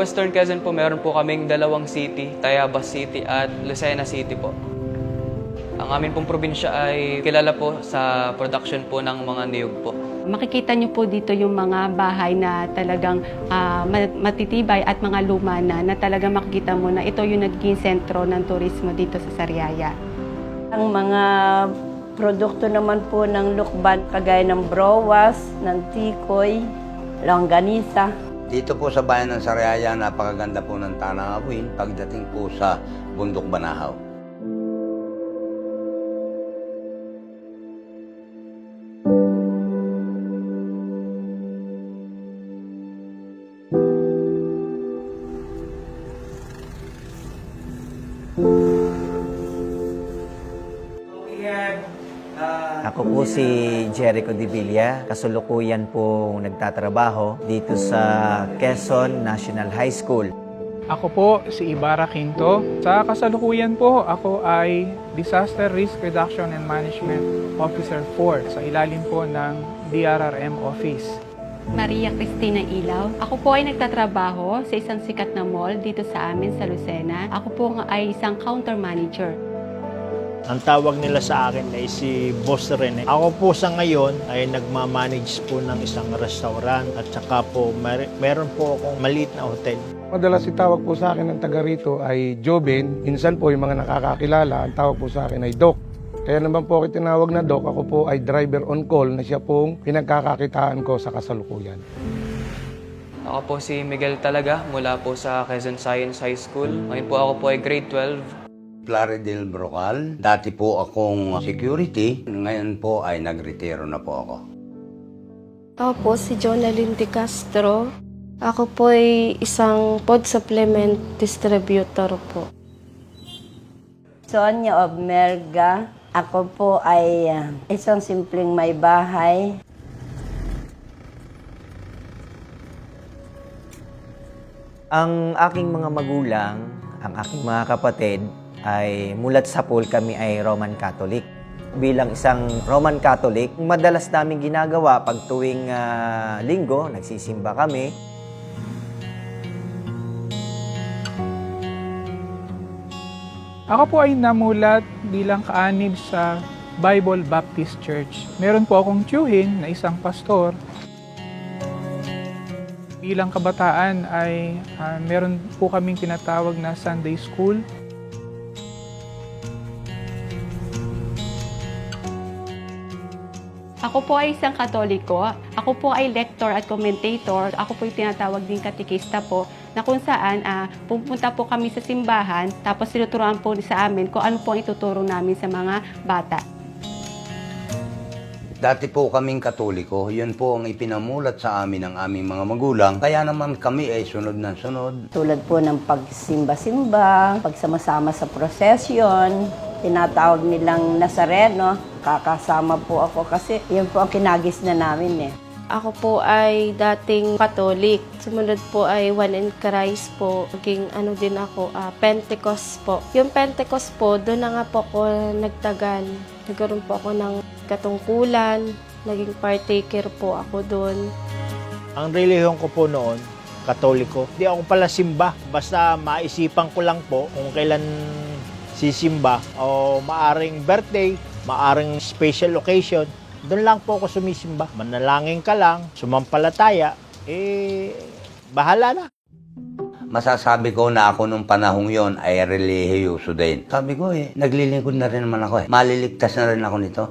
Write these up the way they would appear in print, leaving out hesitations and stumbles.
Western Quezon po, meron po kaming dalawang city, Tayabas City at Lucena City po. Ang amin pong probinsya ay kilala po sa production po ng mga niyog po. Makikita niyo po dito yung mga bahay na talagang matitibay at mga luma na talagang makikita mo na ito yung naging sentro ng turismo dito sa Sariaya. Ang mga produkto naman po ng Lukban, kagaya ng browas, ng tikoy, longganisa. Dito po sa bayan ng Sariaya, napakaganda po ng tanawin pagdating po sa Bundok Banahaw. Ako po si Jericho Divilla, kasulukuyan pong nagtatrabaho dito sa Quezon National High School. Ako po si Ibarra Quinto. Sa kasalukuyan po, ako ay Disaster Risk Reduction and Management Officer 4 sa ilalim po ng DRRM Office. Maria Cristina Ilaw. Ako po ay nagtatrabaho sa isang sikat na mall dito sa amin sa Lucena. Ako po ay isang counter manager. Ang tawag nila sa akin ay si Boss Rene. Ako po sa ngayon ay nagmamanage po ng isang restaurant at saka po meron po akong maliit na hotel. Madalas itawag po sa akin ng taga rito ay Joben. Minsan po yung mga nakakakilala, ang tawag po sa akin ay Doc. Kaya naman po ako tinawag na Doc, ako po ay driver on call na siya pong pinagkakakitaan ko sa kasalukuyan. Ako po si Miguel Talaga mula po sa Quezon Science High School. Ngayon po ako po ay grade 12. Plaridel Brocal. Dati po akong security. Ngayon po ay nagretiro na po ako. Ako po si Jonalyn De Castro. Ako po ay isang food supplement distributor po. Sonia Obmerga. Ako po ay isang simpleng may bahay. Ang aking mga magulang, ang aking mga kapatid, ay mulat sa pool kami ay Roman Catholic. Bilang isang Roman Catholic, madalas namin ginagawa pag tuwing linggo, nagsisimba kami. Ako po ay namulat bilang kaanib sa Bible Baptist Church. Meron po akong tiyuhin na isang pastor. Bilang kabataan ay meron po kaming tinatawag na Sunday School. Ako po ay isang Katoliko. Ako po ay lector at commentator. Ako po ay tinatawag din katikista po na kung saan pupunta po kami sa simbahan tapos tinuturuan po sa amin kung ano po ang ituturo namin sa mga bata. Dati po kaming Katoliko, yun po ang ipinamulat sa amin ng aming mga magulang. Kaya naman kami ay sunod na sunod. Tulad po ng pagsimba-simba, pagsama-sama sa prosesyon, tinatawag nilang Nazareno. Kakasama po ako kasi yun po ang kinagis na namin eh. Ako po ay dating Katolik. Sumunod po ay One in Christ po. Naging din ako, Pentecost po. Yung Pentecost po, doon na nga po ako nagtagal. Nagkaroon po ako ng katungkulan. Naging partaker po ako doon. Ang relihiyon ko po noon, Katoliko. Hindi ako pala simba. Basta maisipan ko lang po kung kailan sisimba o maaring birthday, maaring special occasion. Doon lang po ako sumisimba. Manalangin ka lang, sumampalataya, bahala na. Masasabi ko na ako nung panahong yon ay relihiyoso din. Sabi ko naglilingkod na rin naman ako Maliligtas na rin ako nito.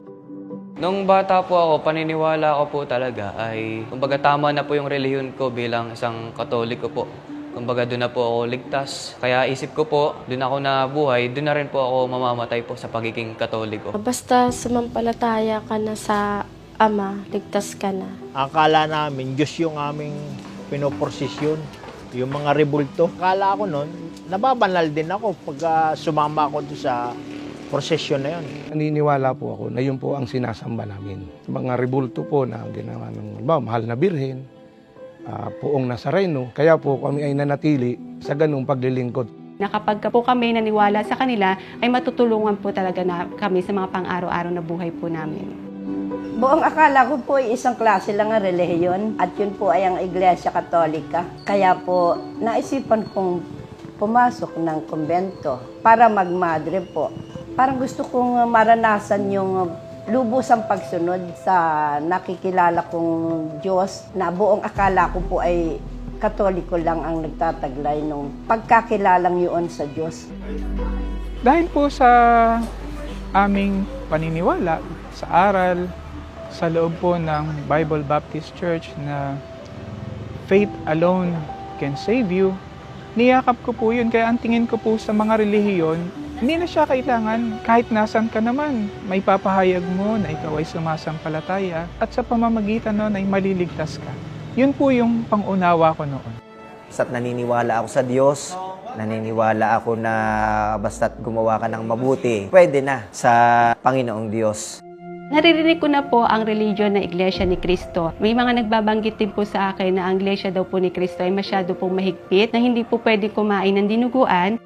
Nung bata po ako, paniniwala ko po talaga ay, kumbaga tama na po yung relihiyon ko bilang isang Katoliko po. Kumbaga doon na po ako ligtas. Kaya isip ko po, doon ako nabuhay, doon na rin po ako mamamatay po sa pagiging Katoliko. Basta sumampalataya ka na sa Ama, ligtas ka na. Akala namin, Diyos yung aming pinoprosesyon, yung mga rebulto. Akala ko noon, nababanal din ako pag sumama ako doon sa prosesyon na yun. Naniniwala po ako na yun po ang sinasamba namin. Mga rebulto po na ginawa ng mahal na birhen, Poong Nazareno. Kaya po kami ay nanatili sa ganung paglilingkod. Na kapag po kami naniwala sa kanila, ay matutulungan po talaga na kami sa mga pang-araw-araw na buhay po namin. Buong akala ko po ay isang klase lang ang relihiyon at yun po ay ang Iglesia Katolika. Kaya po naisipan kong pumasok ng kumbento para magmadre po. Parang gusto kong maranasan yung lubusang pagsunod sa nakikilala kong Diyos na buong akala ko po ay Katoliko lang ang nagtataglay nung pagkakilalang yun sa Diyos. Dahil po sa aming paniniwala, sa aral, sa loob po ng Bible Baptist Church na faith alone can save you, niyakap ko po yun. Kaya ang tingin ko po sa mga relihiyon, hindi na siya kailangan kahit nasan ka naman. May papahayag mo na ikaw ay sumasampalataya at sa pamamagitan nun ay maliligtas ka. Yun po yung pangunawa ko noon. Basta't naniniwala ako sa Diyos, naniniwala ako na basta't gumawa ka ng mabuti, pwede na sa Panginoong Diyos. Naririnig ko na po ang religion na Iglesia ni Cristo. May mga nagbabanggit din po sa akin na ang Iglesia daw po ni Cristo ay masyado pong mahigpit, na hindi po pwede kumain ng dinuguan.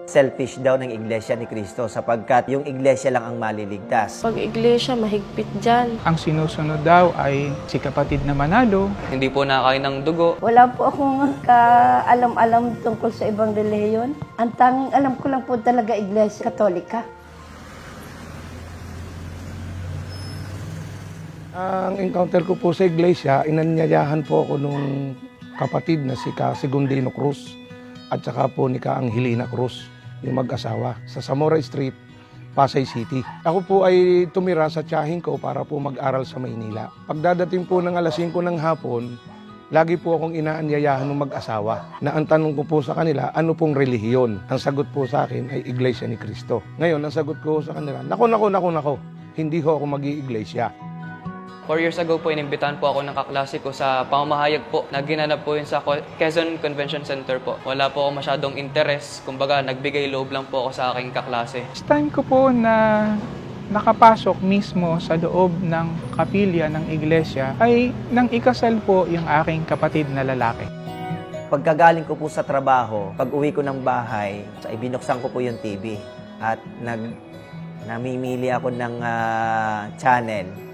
Selfish daw ng Iglesia ni Cristo sapagkat yung Iglesia lang ang maliligtas. Pag iglesia, mahigpit dyan. Ang sinusunod daw ay si kapatid na Manalo. Hindi po nakakain ng dugo. Wala po akong kaalam-alam tungkol sa ibang relihiyon. Ang tanging alam ko lang po talaga Iglesia Katolika. Ang encounter ko po sa iglesia, inanyayahan po ako nung kapatid na si Ka Segundino Cruz at saka po ni Ka Angelina Cruz, yung mag-asawa, sa Zamora Street, Pasay City. Ako po ay tumira sa tiyahin ko para po mag-aral sa Maynila. Pagdadating po ng alas 5 ng hapon, lagi po akong inaanyayahan ng mag-asawa na ang tanong ko po sa kanila, ano pong relihiyon? Ang sagot po sa akin ay Iglesia ni Cristo. Ngayon, ang sagot ko sa kanila, nako, hindi ho ako mag-i-iglesia. 4 years ago po, inimbitahan po ako ng kaklase ko sa pamamahayag po na ginanap po yun sa Quezon Convention Center po. Wala po ako masyadong interest. Kumbaga, nagbigay loob lang po ako sa aking kaklase. First time ko po na nakapasok mismo sa loob ng kapilya ng iglesia ay nang ikasal po yung aking kapatid na lalaki. Pagkagaling ko po sa trabaho, pag uwi ko ng bahay, ibinuksan ko po yung TV at namimili ako ng channel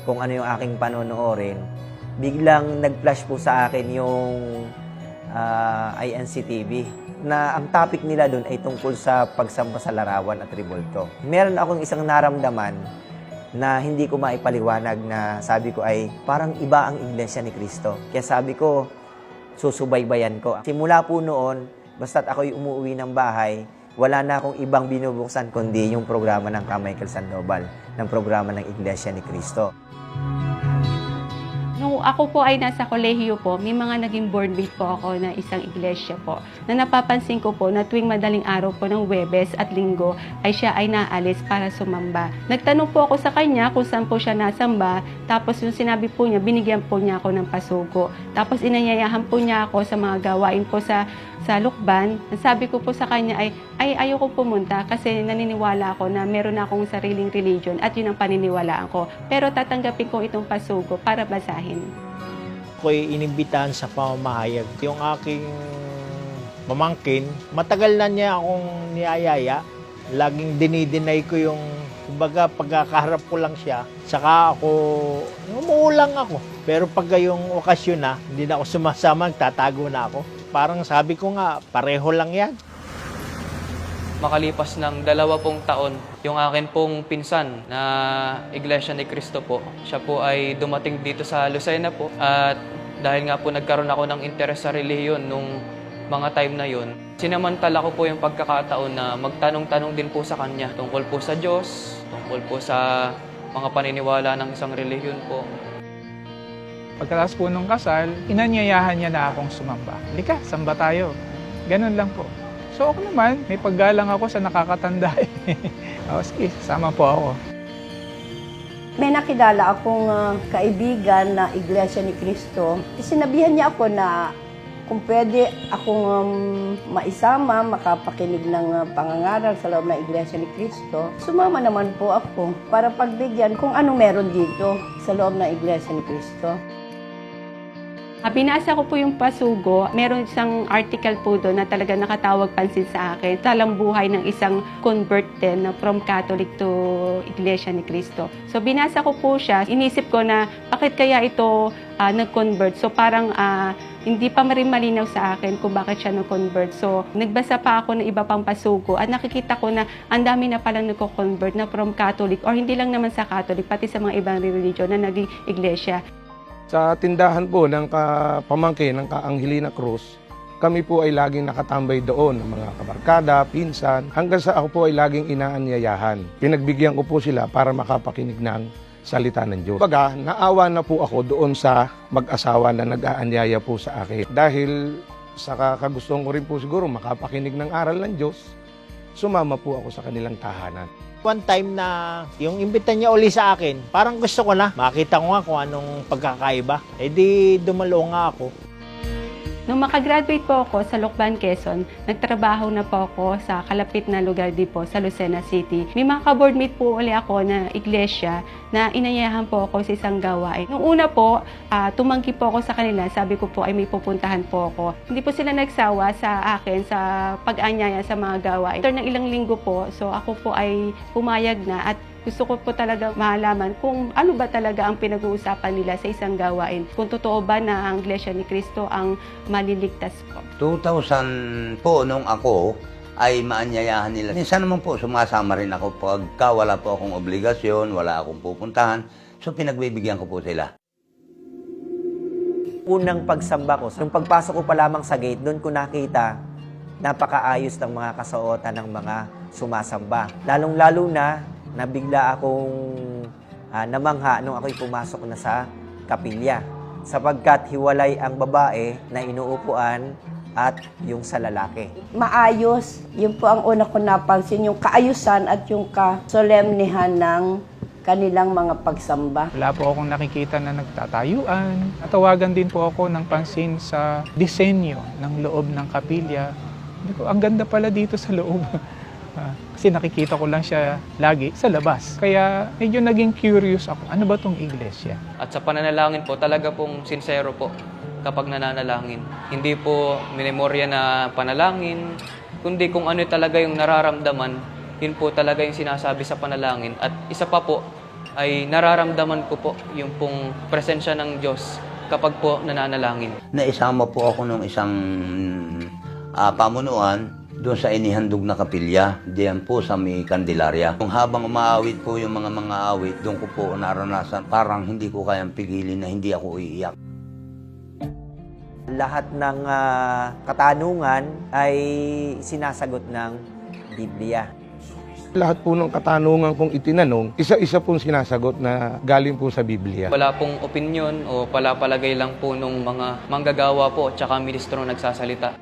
kung ano yung aking panonoorin. Biglang nag-flash po sa akin yung INC TV na ang topic nila doon ay tungkol sa pagsamba sa larawan at rebulto. Meron akong isang naramdaman na hindi ko maipaliwanag na sabi ko ay parang iba ang Iglesia ni Cristo. Kaya sabi ko, susubaybayan ko. Simula po noon, basta't ako'y umuwi ng bahay, wala na akong ibang binubuksan kundi yung programa ng Ka Michael Sandoval, ng programa ng Iglesia ni Cristo. Nung ako po ay nasa kolehiyo po, may mga naging board mate po ako na isang iglesia po. Na napapansin ko po na tuwing madaling araw po ng Huwebes at Linggo ay siya ay naalis para sumamba. Nagtanong po ako sa kanya kung saan po siya nasamba. Tapos yung sinabi po niya, binigyan po niya ako ng pasugo. Tapos inanyayahan po niya ako sa mga gawain po sa Lukban. Sabi ko po sa kanya ay ayoko pumunta kasi naniniwala ako na meron akong sariling religion at yun ang paniniwalaan ko. Pero tatanggapin ko itong pasugo para basahin. Ako'y inimbitahan sa pamamahayag. Yung aking mamangkin, matagal na niya akong niyayaya. Laging dinideny ko yung, kumbaga, pagkakaharap ko lang siya. Saka ako, umuulang ako. Pero pag yung okasyon na, hindi na ako sumasama, tatago na ako. Parang sabi ko nga, pareho lang yan. Makalipas ng 20 taon, yung akin pong pinsan na Iglesia ni Cristo po, siya po ay dumating dito sa Lucena po. At dahil nga po nagkaroon ako ng interes sa relihiyon nung mga time na yon, sinamantala ko po yung pagkakataon na magtanong-tanong din po sa kanya tungkol po sa Diyos, tungkol po sa mga paniniwala ng isang relihiyon po. Pagkatapos po nung kasal, inanyayahan niya na akong sumamba. Halika, samba tayo. Ganun lang po. So ako naman, may paggalang ako sa nakakatanda. Sige, sama po ako. May nakilala akong kaibigan na Iglesia ni Cristo. Sinabihan niya ako na kung pwede akong maisama, makapakinig ng pangangaral sa loob ng Iglesia ni Cristo, sumama naman po ako para pagbigyan kung ano meron dito sa loob ng Iglesia ni Cristo. Binasa ko po yung pasugo. Meron isang article po doon na talaga nakatawag pansin sa akin. Talang buhay ng isang convert din na from Catholic to Iglesia ni Cristo. So binasa ko po siya. Inisip ko na bakit kaya ito nag-convert. So parang hindi pa rin malinaw sa akin kung bakit siya nag-convert. So nagbasa pa ako ng iba pang pasugo at nakikita ko na ang dami na palang nagko-convert na from Catholic or hindi lang naman sa Catholic, pati sa mga ibang religion na naging iglesia. Sa tindahan po ng pamangkin ng Angelina Cruz, kami po ay laging nakatambay doon ng mga kabarkada, pinsan, hanggang sa ako po ay laging inaanyayahan. Pinagbigyan ko po sila para makapakinig ng salita ng Diyos. Baga, naawa na po ako doon sa mag-asawa na nag-aanyaya po sa akin. Dahil sa kagustuhan ko rin po siguro makapakinig ng aral ng Diyos, sumama po ako sa kanilang tahanan. One time na yung imbita niya uli sa akin, parang gusto ko na. Makita ko nga kung anong pagkakaiba. Eh di dumalo nga ako. Nung makagraduate po ako sa Lucban, Quezon, nagtrabaho na po ako sa kalapit na lugar din po sa Lucena City. May mga ka-boardmate po uli ako na iglesia na inayahan po ako sa isang gawain. Nung una po, tumanggi po ako sa kanila. Sabi ko po ay may pupuntahan po ako. Hindi po sila nagsawa sa akin sa pag-anyaya sa mga gawain. After ng ilang linggo po, so ako po ay pumayag na at gusto ko po talaga malaman kung ano ba talaga ang pinag-uusapan nila sa isang gawain. Kung totoo ba na ang Iglesia ni Cristo ang maliligtas po. 2000 po nung ako ay maanyayahan nila. Minsan naman po sumasama rin ako pagka wala po akong obligasyon, wala akong pupuntahan. So pinagbibigyan ko po sila. Unang pagsamba ko, nung pagpasok ko pa lamang sa gate, doon ko nakita napakaayos ng mga kasuotan ng mga sumasamba. Lalong-lalo na nabigla akong namangha nung ako'y pumasok na sa kapilya. Sapagkat hiwalay ang babae na inuupuan at yung sa lalaki. Maayos, yun po ang una ko napansin, yung kaayusan at yung kasolemnihan ng kanilang mga pagsamba. Wala po akong nakikita na nagtatayuan. Natawagan din po ako ng pansin sa disenyo ng loob ng kapilya. Hindi ko, ang ganda pala dito sa loob. Kasi nakikita ko lang siya lagi sa labas. Kaya medyo naging curious ako, ano ba tong iglesia? At sa pananalangin po, talaga pong sincero po kapag nananalangin. Hindi po minimorya na panalangin, kundi kung ano talaga yung nararamdaman, yun po talaga yung sinasabi sa panalangin. At isa pa po, ay nararamdaman ko po yung pong presensya ng Diyos kapag po nananalangin. Naisama po ako nung isang pamunuan doon sa inihandog na kapilya, diyan po sa may Candelaria. Kung habang umaawit po yung mga awit, doon ko po naranasan, parang hindi ko kayang pigilin na hindi ako iiyak. Lahat ng katanungan ay sinasagot ng Biblia. Lahat po ng katanungan kong itinanong, isa-isa pong sinasagot na galing po sa Biblia. Wala pong opinion o palapalagay lang po nung mga manggagawa po tsaka ministro nagsasalita.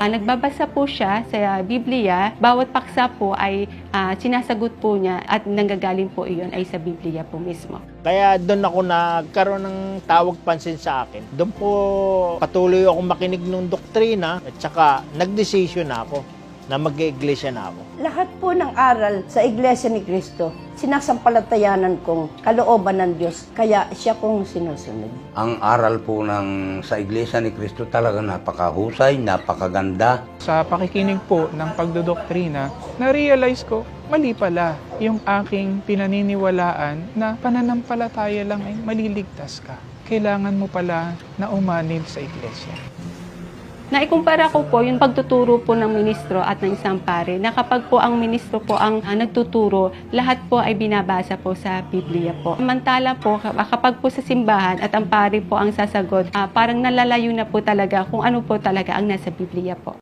Nagbabasa po siya sa Biblia, bawat paksa po ay sinasagot po niya at nanggagaling po iyon ay sa Biblia po mismo. Kaya doon ako nagkaroon ng tawag pansin sa akin. Doon po patuloy ako makinig ng doktrina at saka nagdesisyon na ako na mag-iglesia na ako. Lahat po ng aral sa Iglesia ni Cristo, sinasampalatayanan kong kalooban ng Diyos, kaya siya kong sinusunod. Ang aral po sa Iglesia ni Cristo talaga napakahusay, napakaganda. Sa pakikinig po ng pagdodoktrina, na-realize ko, mali pala yung aking pinaniniwalaan na pananampalataya lang ay maliligtas ka. Kailangan mo pala na umanib sa iglesia. Naikumpara ko po yung pagtuturo po ng ministro at ng isang pare na kapag po ang ministro po ang nagtuturo, lahat po ay binabasa po sa Biblia po. Samantala po, kapag po sa simbahan at ang pare po ang sasagot, parang nalalayo na po talaga kung ano po talaga ang nasa Biblia po.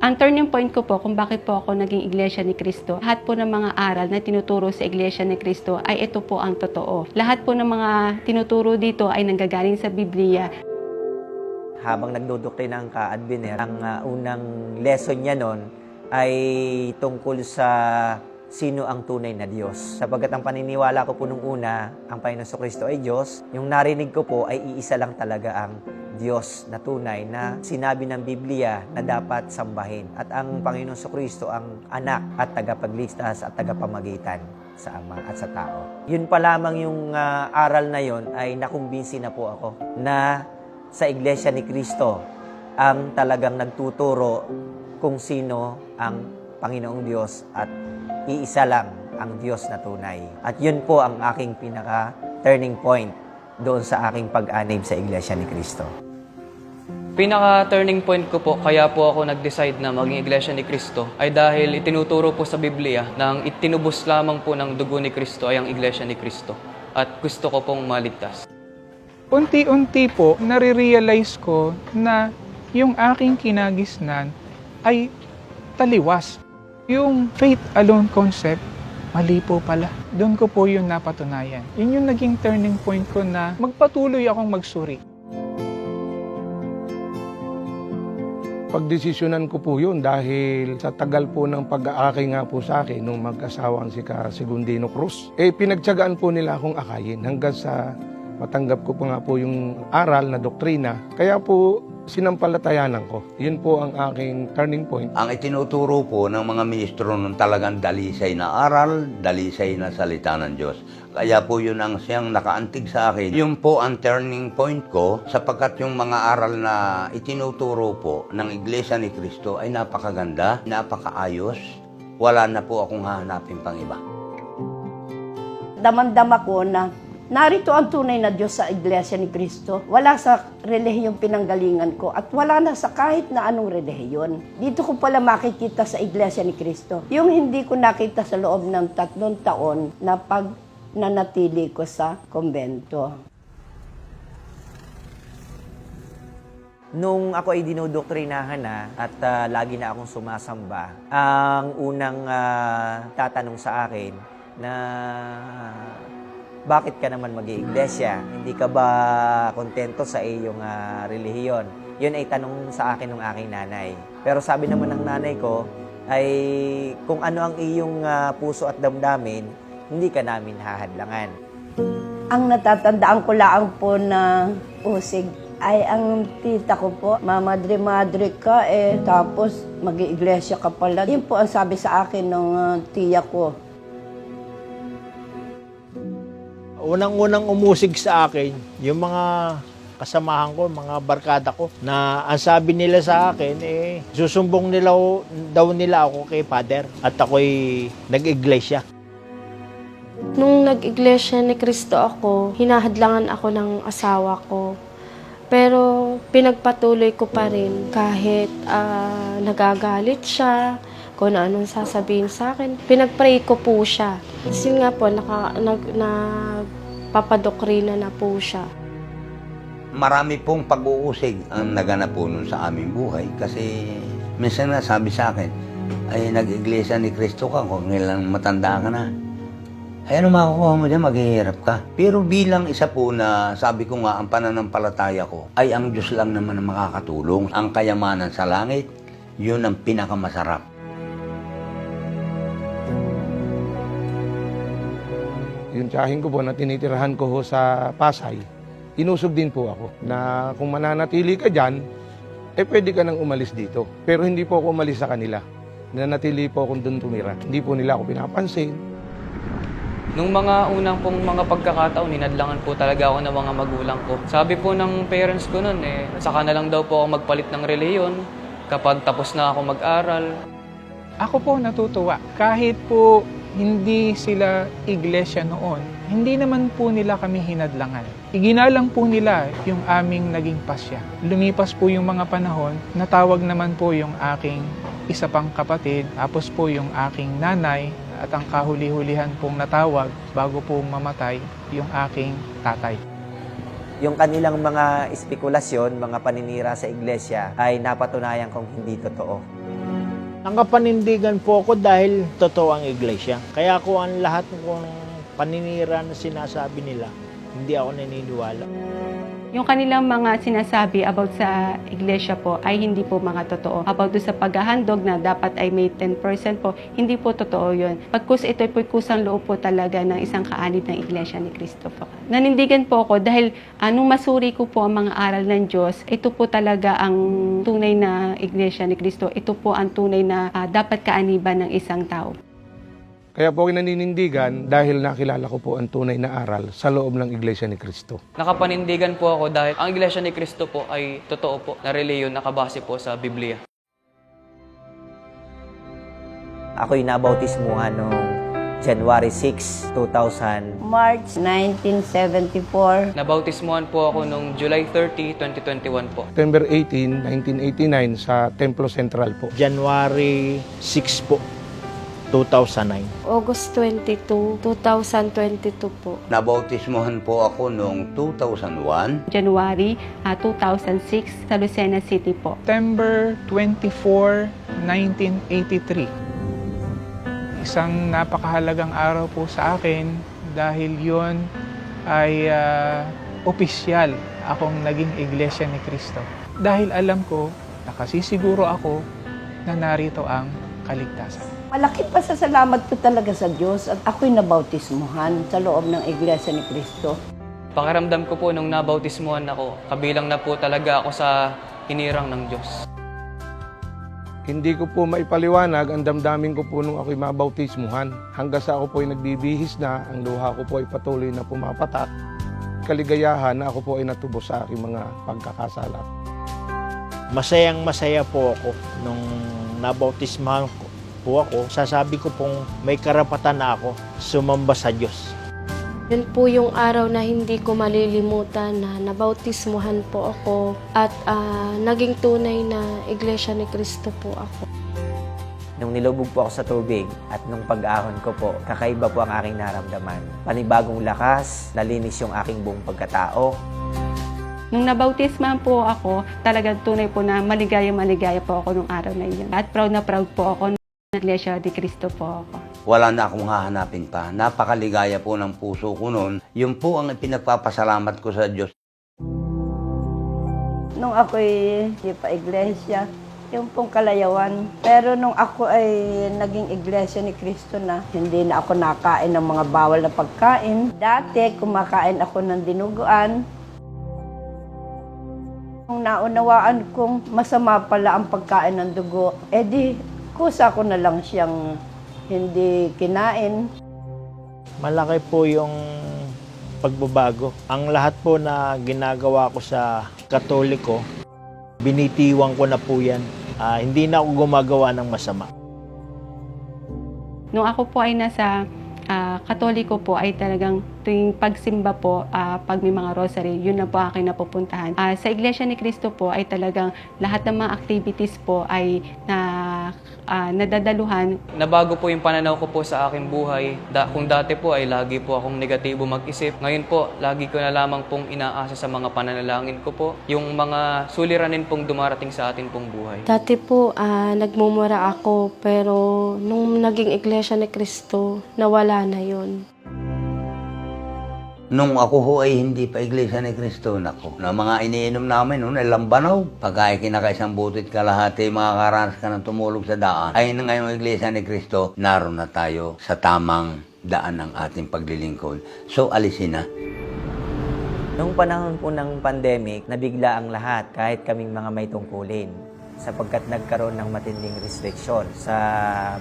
Ang turning point ko po kung bakit po ako naging Iglesia ni Cristo, lahat po ng mga aral na tinuturo sa Iglesia ni Cristo ay ito po ang totoo. Lahat po ng mga tinuturo dito ay nanggagaling sa Biblia. Habang nagdodoktrina ang ka-advener, ang unang lesson niya noon ay tungkol sa sino ang tunay na Diyos. Sapagkat ang paniniwala ko po nung una, ang Panginoon Jesucristo ay Diyos, yung narinig ko po ay iisa lang talaga ang Diyos na tunay na sinabi ng Biblia na dapat sambahin. At ang Panginoon Jesucristo ang anak at tagapagligtas at tagapamagitan. sa Ama at sa tao. Yun pa lamang yung aral na yun ay nakumbinsi na po ako na sa Iglesia ni Cristo ang talagang nagtuturo kung sino ang Panginoong Diyos at iisa lang ang Diyos na tunay. At yun po ang aking pinaka-turning point doon sa aking pag-anib sa Iglesia ni Cristo. Pinaka-turning point ko po, kaya po ako nag-decide na maging Iglesia ni Cristo, ay dahil itinuturo po sa Biblia na ang itinubos lamang po ng dugo ni Cristo ay ang Iglesia ni Cristo. At gusto ko pong maligtas. Unti-unti po, nare-realize ko na yung aking kinagisnan ay taliwas. Yung faith alone concept, mali po pala. Doon ko po yun napatunayan. Yun yung naging turning point ko na magpatuloy akong magsuri. Pagdesisyonan ko po yun dahil sa tagal po ng pag-aakay nga po sa akin nung mag-asawang si Segundino Cruz. Pinagtyagaan po nila akong akayin hanggang sa matanggap ko pa nga po yung aral na doktrina. Kaya po sinampalatayanan ko. Yun po ang aking turning point. Ang itinuturo po ng mga ministro nun talagang dalisay na aral, dalisay na salita ng Diyos. Kaya po yun ang siyang nakaantig sa akin. Yun po ang turning point ko sapagkat yung mga aral na itinuturo po ng Iglesia ni Cristo ay napakaganda, napakaayos. Wala na po akong hahanapin pang iba. Damang-dama ko na narito ang tunay na Diyos sa Iglesia ni Cristo. Wala sa relihiyong pinanggalingan ko at wala na sa kahit na anong relihiyon. Dito ko pala makikita sa Iglesia ni Cristo. Yung hindi ko nakita sa loob ng 3 taon na nanatili ko sa kumbento. Nung ako ay dinodoktrinahan na at lagi na akong sumasamba, ang unang tatanong sa akin na bakit ka naman mag-iiglesia? Hindi ka ba kontento sa iyong relihiyon? Yun ay tanong sa akin ng aking nanay. Pero sabi naman ng nanay ko ay kung ano ang iyong puso at damdamin, hindi ka namin hahadlangan. Ang natatandaan ko lang po na usig ay ang tita ko po, mamadre-madre ka tapos mag-iiglesia ka pala. Yun po ang sabi sa akin ng tiya ko. Unang-unang umusig sa akin, yung mga kasamahan ko, mga barkada ko, na ang sabi nila sa akin, susumbong daw nila ako kay Father at ako'y nag-iglesia. Nung nag-iglesia ni Cristo ako, hinahadlangan ako ng asawa ko. Pero pinagpatuloy ko pa rin kahit nagagalit siya, kung anong sasabihin sa akin. Pinagpray ko po siya. Kasi nga po, nagpapadokrina na po siya. Marami pong pag-uusig ang naganap po nun sa aming buhay kasi minsan na sabi sa akin, ay nag-iglesia ni Cristo ka kung ilang matanda ka na. Ay ano makukuha mo dyan, maghihirap ka. Pero bilang isa po na sabi ko nga, ang pananampalataya ko ay ang Diyos lang naman ang makakatulong. Ang kayamanan sa langit, yun ang pinakamasarap. Yung tiyahin ko po na tinitirahan ko ho sa Pasay, inusog din po ako na kung mananatili ka dyan, pwede ka nang umalis dito. Pero hindi po ako umalis sa kanila. Nanatili po akong doon tumira. Hindi po nila ako pinapansin. Nung mga unang pong mga pagkakataon, ninadlangan po talaga ako ng mga magulang ko. Sabi po ng parents ko noon, saka na lang daw po ako magpalit ng relihiyon kapag tapos na ako mag-aral. Ako po natutuwa. Kahit po hindi sila iglesia noon, hindi naman po nila kami hinadlangan. Iginalang po nila yung aming naging pasya. Lumipas po yung mga panahon, natawag naman po yung aking isa pang kapatid, tapos po yung aking nanay, at ang kahuli-hulihan pong natawag bago po mamatay yung aking tatay. Yung kanilang mga espekulasyon, mga paninira sa iglesia ay napatunayan kong hindi totoo. Nakapanindigan po ako dahil totoo ang iglesia. Kaya ko ang lahat ng paninira na sinasabi nila, hindi ako naniniwala. Yung kanilang mga sinasabi about sa iglesia po ay hindi po mga totoo. About do sa paghahandog na dapat ay may 10% po, hindi po totoo yun. Pagkus ito ay kusang loob po talaga ng isang kaanib ng iglesia ni Cristo po. Nanindigan po ako dahil nung masuri ko po ang mga aral ng Diyos, ito po talaga ang tunay na iglesia ni Cristo. Ito po ang tunay na dapat kaaniban ng isang tao. Kaya po ako naninindigan dahil nakilala ko po ang tunay na aral sa loob ng Iglesia ni Cristo. Nakapanindigan po ako dahil ang Iglesia ni Cristo po ay totoo po na reliyon nakabase po sa Biblia. Ako'y nabautismuhan noong January 6, 2000. March 1974, Nabautismuhan po ako noong July 30, 2021 po. September 18, 1989 sa Templo Central po. January 6 po, 2009. August 22, 2022 po. Nabautismohan po ako noong 2001. January 2006 sa Lucena City po. September 24, 1983. Isang napakahalagang araw po sa akin dahil yon ay opisyal akong naging Iglesia ni Cristo. Dahil alam ko, nakasisiguro ako na narito ang kaligtasan. malaki pasasalamat ko talaga sa Diyos at ako'y nabautismuhan sa loob ng Iglesia ni Cristo. Pakiramdam ko po nung nabautismuhan ako, kabilang na po talaga ako sa hinirang ng Diyos. Hindi ko po maipaliwanag ang damdamin ko po nung ako'y mabautismuhan. Hanggang sa ako po'y nagbibihis na, ang luha ko po ay patuloy na pumapatak. Kaligayahan na ako po ay natubos sa aking mga pagkakasala. Masayang masaya po ako nung nabautismahan po ako. Sasabi ko pong may karapatan na ako sumamba sa Diyos. Yun po yung araw na hindi ko malilimutan na nabautismuhan po ako at naging tunay na Iglesia ni Cristo po ako. Nung nilubog po ako sa tubig at nung pag-ahon ko po, kakaiba po ang aking naramdaman. Panibagong lakas, nalinis yung aking buong pagkatao. Nung nabautismahan po ako, talagang tunay po na maligaya po ako nung araw na iyon. At proud na proud po ako na Iglesia ni Cristo po ako. Wala na akong hahanapin pa. Napakaligaya po ng puso ko noon. Yun po ang pinagpapasalamat ko sa Diyos. Nung ako'y hindi pa iglesia, yung pong kalayawan. Pero nung ako ay naging Iglesia ni Cristo na, hindi na ako nakain ng mga bawal na pagkain. Dati, kumakain ako ng dinuguan. Nung naunawaan kong masama pala ang pagkain ng dugo, edi kusa ko na lang siyang hindi kinain. Malaki po yung pagbabago. Ang lahat po na ginagawa ko sa Katoliko, binitiwang ko na po yan. Hindi na ako gumagawa ng masama. Nung ako po ay nasa Katoliko po ay talagang tuwing pagsimba po, pag may mga rosary, yun na po aking napupuntahan. Sa Iglesia ni Cristo po ay talagang lahat ng mga activities po ay nadadaluhan. Nabago po yung pananaw ko po sa aking buhay. Kung dati po ay lagi po akong negatibo mag-isip, ngayon po lagi ko na lamang pong inaasa sa mga pananalangin ko po, yung mga suliranin pong dumarating sa atin pong buhay. Dati po, nagmumura ako pero nung naging Iglesia ni Cristo, nawala na yun. Nung ako ho ay hindi pa Iglesia ni Cristo, nako, na mga iniinom namin noon ay lambanaw. Pagka kinakaisang butit kalahati, makakaranas ka ng tumulog sa daan. Ay na ngayong Iglesia ni Cristo, naroon na tayo sa tamang daan ng ating paglilingkod. So, alisin na. Noong panahon po ng pandemic, nabigla ang lahat kahit kaming mga may tungkulin sapagkat nagkaroon ng matinding restriction sa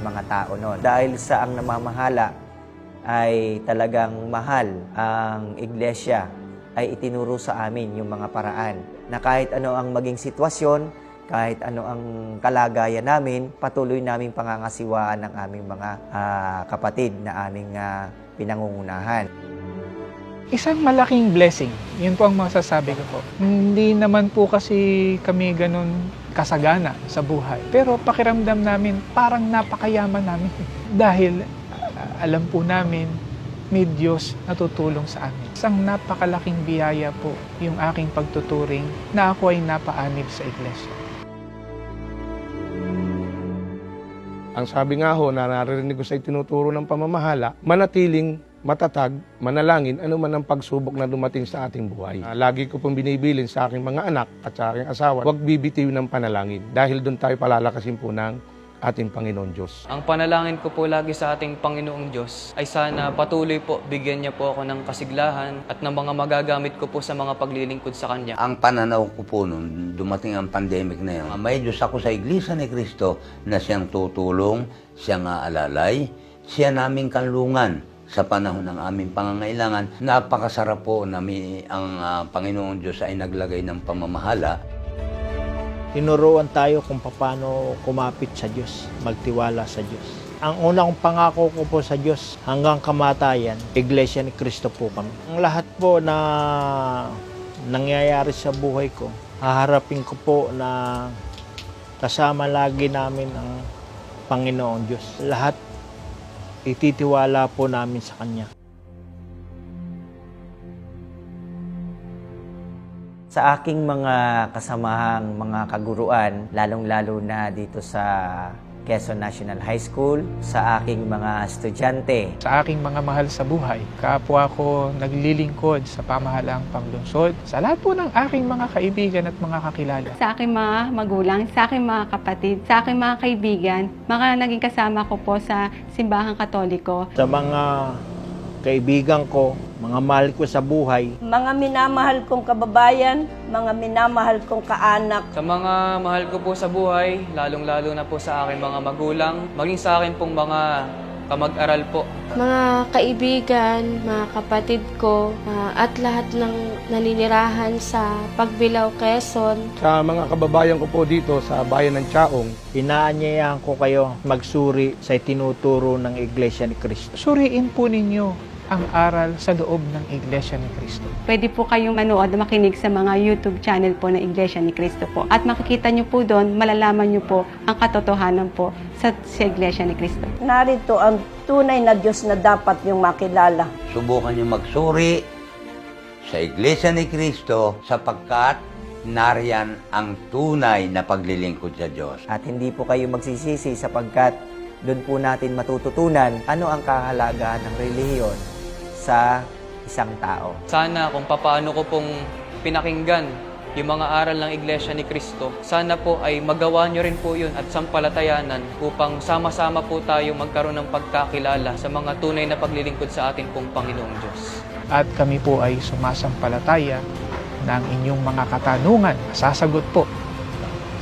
mga tao noon. Dahil sa ang namamahala ay talagang mahal ang iglesia, ay itinuro sa amin yung mga paraan na kahit ano ang maging sitwasyon, kahit ano ang kalagayan namin, patuloy naming pangangasiwaan ng aming mga kapatid na aming pinangungunahan. Isang malaking blessing, yun po ang masasabi ko po. Hindi naman po kasi kami ganun kasagana sa buhay. Pero pakiramdam namin parang napakayaman namin dahil alam po namin, may Diyos na tutulong sa amin. Isang napakalaking biyaya po yung aking pagtuturing na ako ay napaanib sa iglesia. Ang sabi nga ho na naririnig ko sa itinuturo ng pamamahala, manatiling matatag, manalangin, ano man ang pagsubok na dumating sa ating buhay. Lagi ko pong binibilin sa aking mga anak at sa aking asawa, huwag bibitiw ng panalangin dahil doon tayo palalakasin po ng ating Panginoon Diyos. Ang panalangin ko po lagi sa ating Panginoong Diyos ay sana patuloy po bigyan niya po ako ng kasiglahan at ng mga magagamit ko po sa mga paglilingkod sa Kanya. Ang pananaw ko po nung dumating ang pandemic na yun, may Diyos ako sa Iglesia ni Cristo na siyang tutulong, siyang aalalay, siya naming kanlungan sa panahon ng aming pangangailangan. Napakasarap po na ang Panginoong Diyos ay naglagay ng pamamahala. Tinuruan tayo kung paano kumapit sa Diyos, magtiwala sa Diyos. Ang unang pangako ko po sa Diyos hanggang kamatayan, Iglesia ni Cristo po kami. Ang lahat po na nangyayari sa buhay ko, haharapin ko po na kasama lagi namin ang Panginoong Diyos. Lahat ititiwala po namin sa Kanya. Sa aking mga kasamahang mga kaguruan, lalong-lalo na dito sa Quezon National High School, sa aking mga estudyante, Sa aking mga mahal sa buhay, kapwa ko naglilingkod sa pamahalaang panglungsod, sa lahat po ng aking mga kaibigan at mga kakilala. Sa aking mga magulang, sa aking mga kapatid, sa aking mga kaibigan, mga naging kasama ko po sa Simbahang Katoliko. Sa mga kaibigan ko, mga mahal ko sa buhay, Mga minamahal kong kababayan, mga minamahal kong kaanak, Sa mga mahal ko po sa buhay, lalong-lalo na po sa aking mga magulang, maging sa akin pong mga kamag-aral po. Mga kaibigan, mga kapatid ko, at lahat ng naninirahan sa Pagbilao, Quezon. Sa mga kababayan ko po dito sa bayan ng Chaong, inaanyayahan ko kayo magsuri sa tinuturo ng Iglesia ni Cristo. Suriin po ninyo ang aral sa loob ng Iglesia ni Cristo. Pwede po kayong manood na makinig sa mga YouTube channel po ng Iglesia ni Cristo po. At makikita nyo po doon, malalaman nyo po ang katotohanan po sa Iglesia ni Cristo. narito ang tunay na Diyos na dapat yung makilala. Subukan niyo magsuri sa Iglesia ni Cristo sapagkat nariyan ang tunay na paglilingkod sa Diyos. at hindi po kayo magsisisi sapagkat doon po natin matututunan ano ang kahalagahan ng relihiyon sa isang tao. Sana kung papaano ko pong pinakinggan yung mga aral ng Iglesia ni Cristo, sana po ay magawa nyo rin po yun at sampalatayanan upang sama-sama po tayo magkaroon ng pagkakilala sa mga tunay na paglilingkod sa ating pong Panginoong Diyos. At kami po ay sumasampalataya na ang inyong mga katanungan sasagot po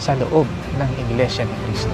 sa loob ng Iglesia ni Cristo.